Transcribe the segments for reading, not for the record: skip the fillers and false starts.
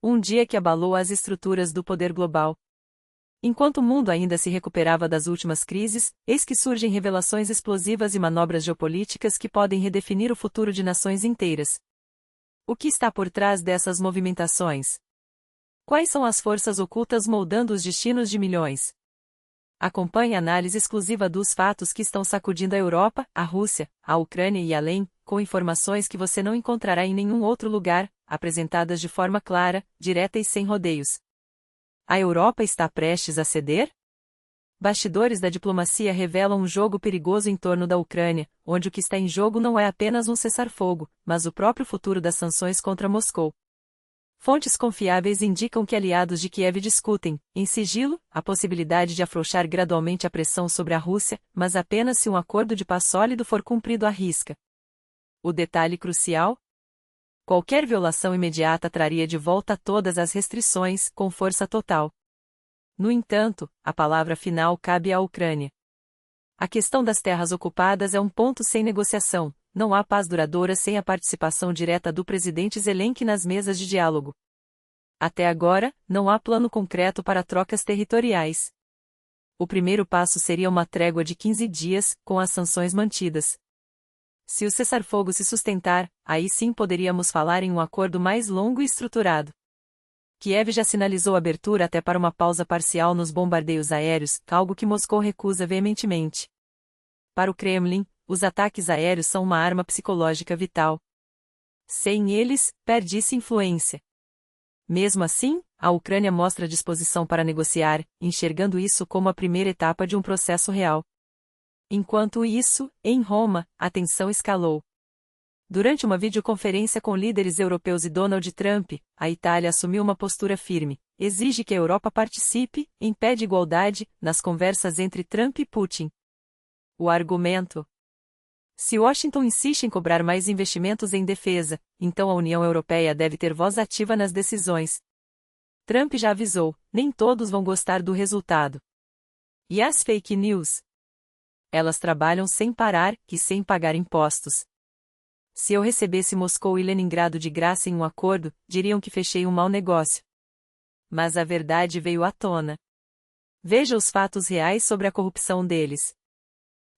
Um dia que abalou as estruturas do poder global. Enquanto o mundo ainda se recuperava das últimas crises, eis que surgem revelações explosivas e manobras geopolíticas que podem redefinir o futuro de nações inteiras. O que está por trás dessas movimentações? Quais são as forças ocultas moldando os destinos de milhões? Acompanhe a análise exclusiva dos fatos que estão sacudindo a Europa, a Rússia, a Ucrânia e além, com informações que você não encontrará em nenhum outro lugar, apresentadas de forma clara, direta e sem rodeios. A Europa está prestes a ceder? Bastidores da diplomacia revelam um jogo perigoso em torno da Ucrânia, onde o que está em jogo não é apenas um cessar-fogo, mas o próprio futuro das sanções contra Moscou. Fontes confiáveis indicam que aliados de Kiev discutem, em sigilo, a possibilidade de afrouxar gradualmente a pressão sobre a Rússia, mas apenas se um acordo de paz sólido for cumprido à risca. O detalhe crucial? Qualquer violação imediata traria de volta todas as restrições, com força total. No entanto, a palavra final cabe à Ucrânia. A questão das terras ocupadas é um ponto sem negociação. Não há paz duradoura sem a participação direta do presidente Zelensky nas mesas de diálogo. Até agora, não há plano concreto para trocas territoriais. O primeiro passo seria uma trégua de 15 dias, com as sanções mantidas. Se o cessar-fogo se sustentar, aí sim poderíamos falar em um acordo mais longo e estruturado. Kiev já sinalizou abertura até para uma pausa parcial nos bombardeios aéreos, algo que Moscou recusa veementemente. Para o Kremlin, os ataques aéreos são uma arma psicológica vital. Sem eles, perde-se influência. Mesmo assim, a Ucrânia mostra disposição para negociar, enxergando isso como a primeira etapa de um processo real. Enquanto isso, em Roma, a tensão escalou. Durante uma videoconferência com líderes europeus e Donald Trump, a Itália assumiu uma postura firme, exige que a Europa participe, em pé de igualdade, nas conversas entre Trump e Putin. O argumento: se Washington insiste em cobrar mais investimentos em defesa, então a União Europeia deve ter voz ativa nas decisões. Trump já avisou, nem todos vão gostar do resultado. E as fake news? Elas trabalham sem parar e sem pagar impostos. Se eu recebesse Moscou e Leningrado de graça em um acordo, diriam que fechei um mau negócio. Mas a verdade veio à tona. Veja os fatos reais sobre a corrupção deles.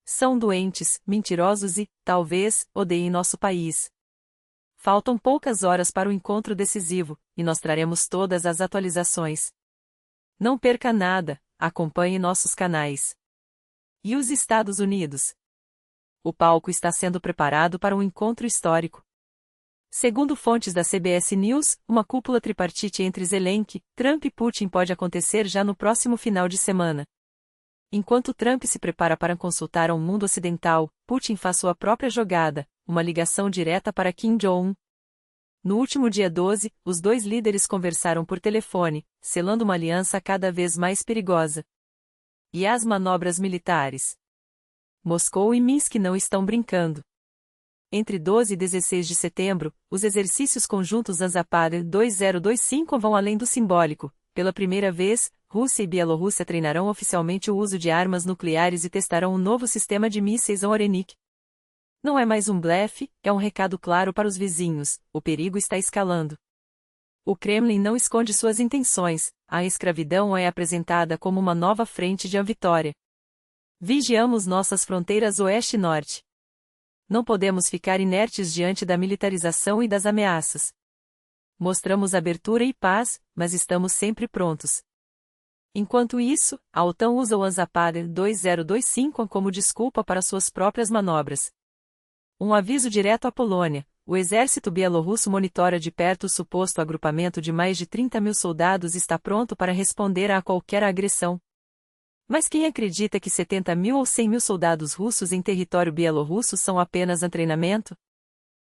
São doentes, mentirosos e, talvez, odeiem nosso país. Faltam poucas horas para o encontro decisivo, e nós traremos todas as atualizações. Não perca nada, acompanhe nossos canais. E os Estados Unidos? O palco está sendo preparado para um encontro histórico. Segundo fontes da CBS News, uma cúpula tripartite entre Zelensky, Trump e Putin pode acontecer já no próximo final de semana. Enquanto Trump se prepara para consultar ao mundo ocidental, Putin faz sua própria jogada, uma ligação direta para Kim Jong-un. No último dia 12, os dois líderes conversaram por telefone, selando uma aliança cada vez mais perigosa. E as manobras militares? Moscou e Minsk não estão brincando. Entre 12 e 16 de setembro, os exercícios conjuntos Anzapad 2025 vão além do simbólico. Pela primeira vez, Rússia e Bielorrússia treinarão oficialmente o uso de armas nucleares e testarão um novo sistema de mísseis Orenik. Não é mais um blefe, é um recado claro para os vizinhos: o perigo está escalando. O Kremlin não esconde suas intenções, a escravidão é apresentada como uma nova frente de vitória. Vigiamos nossas fronteiras oeste e norte. Não podemos ficar inertes diante da militarização e das ameaças. Mostramos abertura e paz, mas estamos sempre prontos. Enquanto isso, a OTAN usa o Anzapad 2025 como desculpa para suas próprias manobras. Um aviso direto à Polônia: o exército bielorrusso monitora de perto o suposto agrupamento de mais de 30 mil soldados e está pronto para responder a qualquer agressão. Mas quem acredita que 70 mil ou 100 mil soldados russos em território bielorrusso são apenas um treinamento?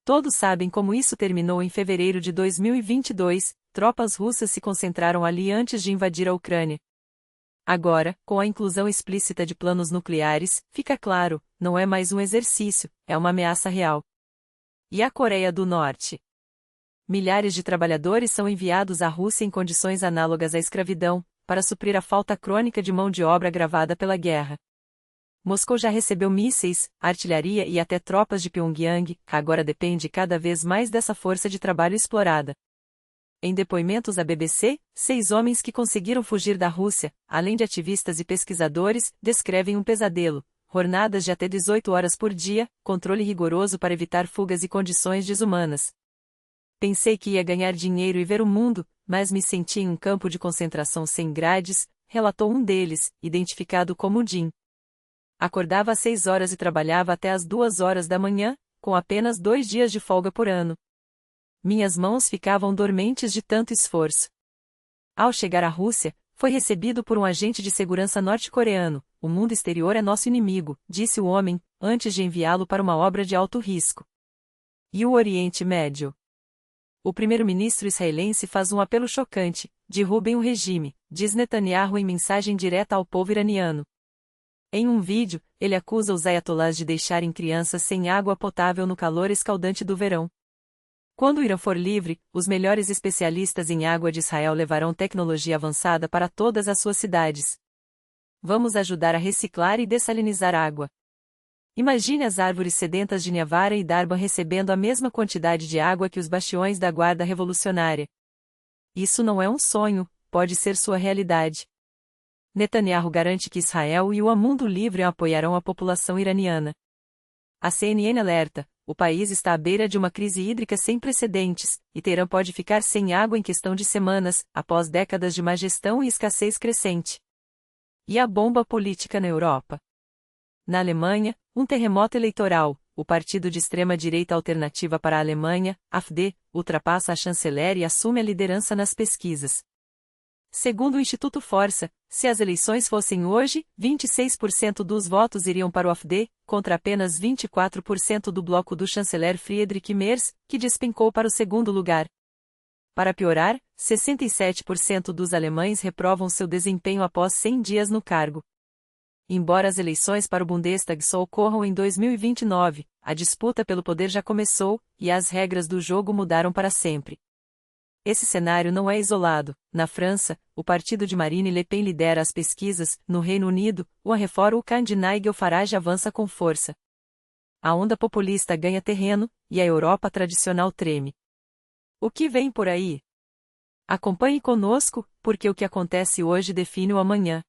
Todos sabem como isso terminou em fevereiro de 2022, tropas russas se concentraram ali antes de invadir a Ucrânia. Agora, com a inclusão explícita de planos nucleares, fica claro, não é mais um exercício, é uma ameaça real. E a Coreia do Norte? Milhares de trabalhadores são enviados à Rússia em condições análogas à escravidão, para suprir a falta crônica de mão de obra agravada pela guerra. Moscou já recebeu mísseis, artilharia e até tropas de Pyongyang, que agora depende cada vez mais dessa força de trabalho explorada. Em depoimentos à BBC, 6 homens que conseguiram fugir da Rússia, além de ativistas e pesquisadores, descrevem um pesadelo: jornadas de até 18 horas por dia, controle rigoroso para evitar fugas e condições desumanas. Pensei que ia ganhar dinheiro e ver o mundo, mas me senti em um campo de concentração sem grades, relatou um deles, identificado como Jim. Acordava às 6 horas e trabalhava até às 2 horas da manhã, com apenas 2 dias de folga por ano. Minhas mãos ficavam dormentes de tanto esforço. Ao chegar à Rússia, foi recebido por um agente de segurança norte-coreano. O mundo exterior é nosso inimigo, disse o homem, antes de enviá-lo para uma obra de alto risco. E o Oriente Médio? O primeiro-ministro israelense faz um apelo chocante: derrubem o regime, diz Netanyahu em mensagem direta ao povo iraniano. Em um vídeo, ele acusa os ayatollahs de deixarem crianças sem água potável no calor escaldante do verão. Quando o Irã for livre, os melhores especialistas em água de Israel levarão tecnologia avançada para todas as suas cidades. Vamos ajudar a reciclar e dessalinizar água. Imagine as árvores sedentas de Niavara e Darban recebendo a mesma quantidade de água que os bastiões da Guarda Revolucionária. Isso não é um sonho, pode ser sua realidade. Netanyahu garante que Israel e o mundo livre apoiarão a população iraniana. A CNN alerta: o país está à beira de uma crise hídrica sem precedentes, e Teherã pode ficar sem água em questão de semanas, após décadas de má gestão e escassez crescente. E a bomba política na Europa? Na Alemanha, um terremoto eleitoral. O partido de extrema-direita Alternativa para a Alemanha, AfD, ultrapassa a chanceler e assume a liderança nas pesquisas. Segundo o Instituto Força, se as eleições fossem hoje, 26% dos votos iriam para o AfD, contra apenas 24% do bloco do chanceler Friedrich Merz, que despencou para o segundo lugar. Para piorar, 67% dos alemães reprovam seu desempenho após 100 dias no cargo. Embora as eleições para o Bundestag só ocorram em 2029, a disputa pelo poder já começou, e as regras do jogo mudaram para sempre. Esse cenário não é isolado. Na França, o partido de Marine Le Pen lidera as pesquisas. No Reino Unido, o reform de Nigel Farage avança com força. A onda populista ganha terreno, e a Europa tradicional treme. O que vem por aí? Acompanhe conosco, porque o que acontece hoje define o amanhã.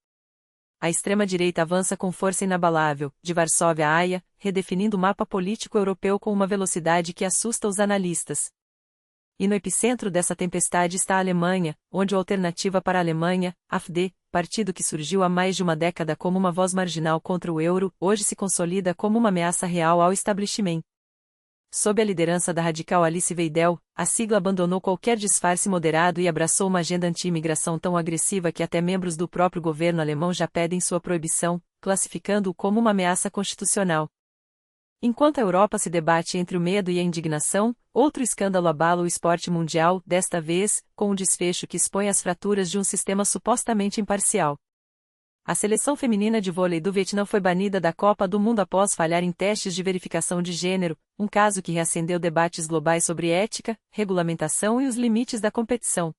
A extrema-direita avança com força inabalável, de Varsóvia à Haia, redefinindo o mapa político europeu com uma velocidade que assusta os analistas. E no epicentro dessa tempestade está a Alemanha, onde a Alternativa para a Alemanha, AfD, partido que surgiu há mais de uma década como uma voz marginal contra o euro, hoje se consolida como uma ameaça real ao establishment. Sob a liderança da radical Alice Weidel, a sigla abandonou qualquer disfarce moderado e abraçou uma agenda anti-imigração tão agressiva que até membros do próprio governo alemão já pedem sua proibição, classificando-o como uma ameaça constitucional. Enquanto a Europa se debate entre o medo e a indignação, outro escândalo abala o esporte mundial, desta vez, com um desfecho que expõe as fraturas de um sistema supostamente imparcial. A seleção feminina de vôlei do Vietnã foi banida da Copa do Mundo após falhar em testes de verificação de gênero, um caso que reacendeu debates globais sobre ética, regulamentação e os limites da competição.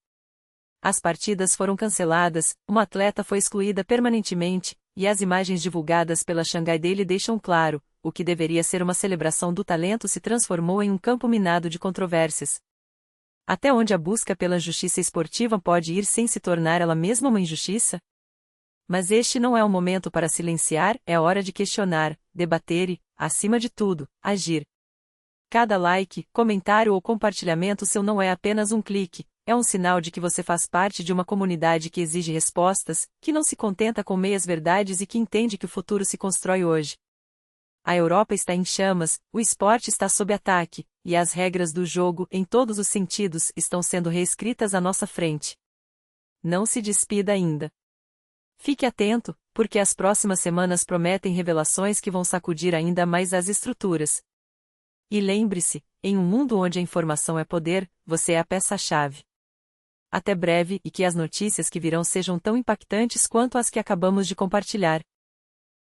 As partidas foram canceladas, uma atleta foi excluída permanentemente, e as imagens divulgadas pela Shanghai Daily deixam claro: o que deveria ser uma celebração do talento se transformou em um campo minado de controvérsias. Até onde a busca pela justiça esportiva pode ir sem se tornar ela mesma uma injustiça? Mas este não é o momento para silenciar, é hora de questionar, debater e, acima de tudo, agir. Cada like, comentário ou compartilhamento seu não é apenas um clique, é um sinal de que você faz parte de uma comunidade que exige respostas, que não se contenta com meias-verdades e que entende que o futuro se constrói hoje. A Europa está em chamas, o esporte está sob ataque, e as regras do jogo, em todos os sentidos, estão sendo reescritas à nossa frente. Não se despida ainda. Fique atento, porque as próximas semanas prometem revelações que vão sacudir ainda mais as estruturas. E lembre-se, em um mundo onde a informação é poder, você é a peça-chave. Até breve e que as notícias que virão sejam tão impactantes quanto as que acabamos de compartilhar.